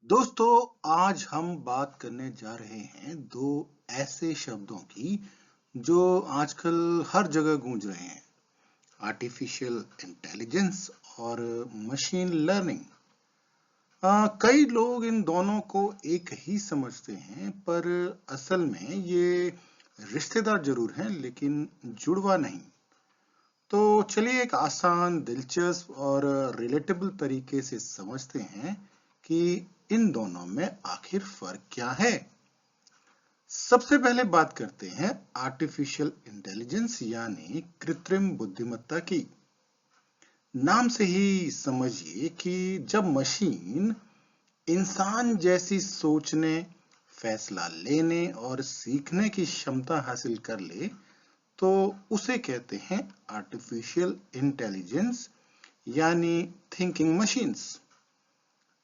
दोस्तों, आज हम बात करने जा रहे हैं दो ऐसे शब्दों की जो आजकल हर जगह गूंज रहे हैं। आर्टिफिशियल इंटेलिजेंस और मशीन लर्निंग। कई लोग इन दोनों को एक ही समझते हैं, पर असल में ये रिश्तेदार जरूर हैं, लेकिन जुड़वा नहीं। तो चलिए एक आसान, दिलचस्प और रिलेटेबल तरीके से समझते हैं कि इन दोनों में आखिर फर्क क्या है। सबसे पहले बात करते हैं आर्टिफिशियल इंटेलिजेंस यानी कृत्रिम बुद्धिमत्ता की। नाम से ही समझिए कि जब मशीन इंसान जैसी सोचने, फैसला लेने और सीखने की क्षमता हासिल कर ले, तो उसे कहते हैं आर्टिफिशियल इंटेलिजेंस यानी थिंकिंग मशीन्स।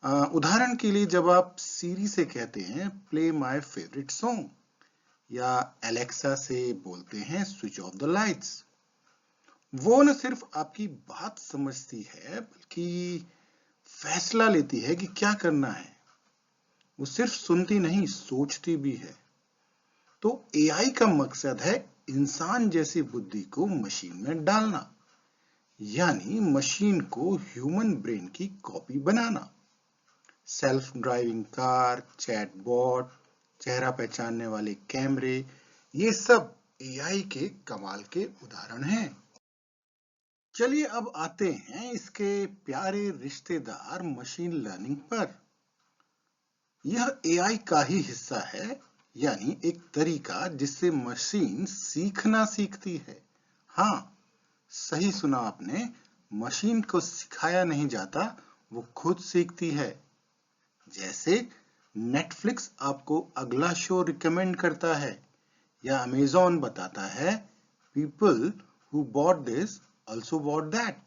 उदाहरण के लिए जब आप सीरी से कहते हैं प्ले माय फेवरेट सॉन्ग, या एलेक्सा से बोलते हैं स्विच ऑफ द लाइट्स, वो न सिर्फ आपकी बात समझती है, बल्कि फैसला लेती है कि क्या करना है। वो सिर्फ सुनती नहीं, सोचती भी है। तो एआई का मकसद है इंसान जैसी बुद्धि को मशीन में डालना, यानी मशीन को ह्यूमन ब्रेन की कॉपी बनाना। सेल्फ ड्राइविंग कार, चैटबॉट, चेहरा पहचानने वाले कैमरे, ये सब एआई के कमाल के उदाहरण हैं। चलिए अब आते हैं इसके प्यारे रिश्तेदार मशीन लर्निंग पर। यह एआई का ही हिस्सा है, यानी एक तरीका जिससे मशीन सीखना सीखती है। हाँ, सही सुना आपने, मशीन को सिखाया नहीं जाता, वो खुद सीखती है। जैसे नेटफ्लिक्स आपको अगला शो रिकमेंड करता है, या अमेज़न बताता है people who bought this also bought that.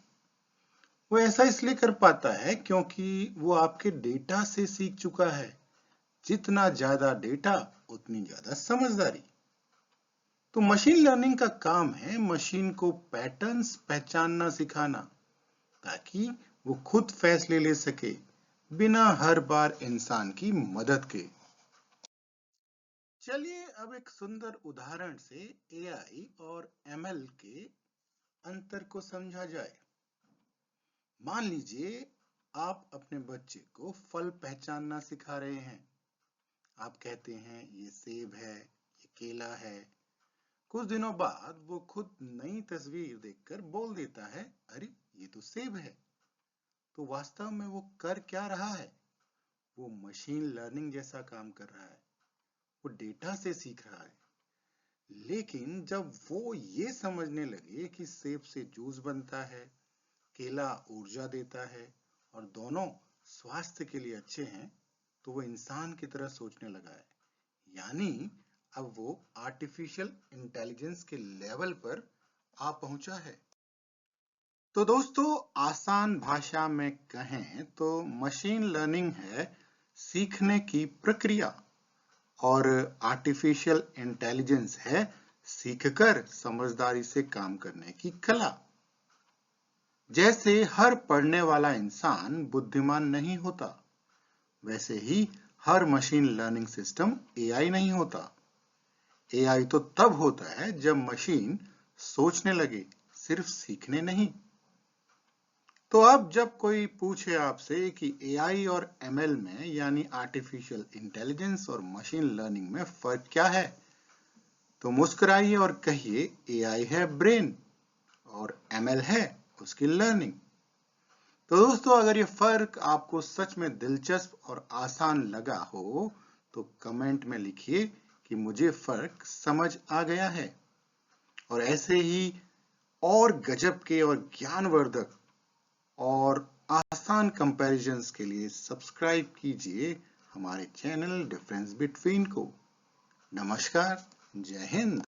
वो ऐसा इसलिए कर पाता है क्योंकि वो आपके डेटा से सीख चुका है। जितना ज्यादा डेटा, उतनी ज्यादा समझदारी। तो मशीन लर्निंग का काम है मशीन को पैटर्न्स पहचानना सिखाना, ताकि वो खुद फैसले ले सके, बिना हर बार इंसान की मदद के। चलिए अब एक सुंदर उदाहरण से एआई और एमएल के अंतर को समझा जाए। मान लीजिए आप अपने बच्चे को फल पहचानना सिखा रहे हैं। आप कहते हैं ये सेब है, ये केला है। कुछ दिनों बाद वो खुद नई तस्वीर देखकर बोल देता है, अरे ये तो सेब है। तो वास्तव में वो कर क्या रहा है? वो मशीन लर्निंग जैसा काम कर रहा है। वो डेटा से सीख रहा है। लेकिन जब वो ये समझने लगे कि सेब से जूस बनता है, केला ऊर्जा देता है और दोनों स्वास्थ्य के लिए अच्छे हैं, तो वो इंसान की तरह सोचने लगा है। यानी अब वो आर्टिफिशियल इंटेलिजेंस के लेवल पर आ पहुंचा है। तो दोस्तों, आसान भाषा में कहें तो मशीन लर्निंग है सीखने की प्रक्रिया, और आर्टिफिशियल इंटेलिजेंस है सीखकर समझदारी से काम करने की कला। जैसे हर पढ़ने वाला इंसान बुद्धिमान नहीं होता, वैसे ही हर मशीन लर्निंग सिस्टम एआई नहीं होता। एआई तो तब होता है जब मशीन सोचने लगे, सिर्फ सीखने नहीं। तो अब जब कोई पूछे आपसे कि एआई और एमएल में यानी आर्टिफिशियल इंटेलिजेंस और मशीन लर्निंग में फर्क क्या है, तो मुस्कुराइए और कहिए एआई है ब्रेन और एमएल है उसकी लर्निंग। तो दोस्तों, अगर ये फर्क आपको सच में दिलचस्प और आसान लगा हो, तो कमेंट में लिखिए कि मुझे फर्क समझ आ गया है। और ऐसे ही और गजब के और ज्ञानवर्धक और आसान कंपैरिजंस के लिए सब्सक्राइब कीजिए हमारे चैनल डिफरेंस बिटवीन को। नमस्कार, जय हिंद।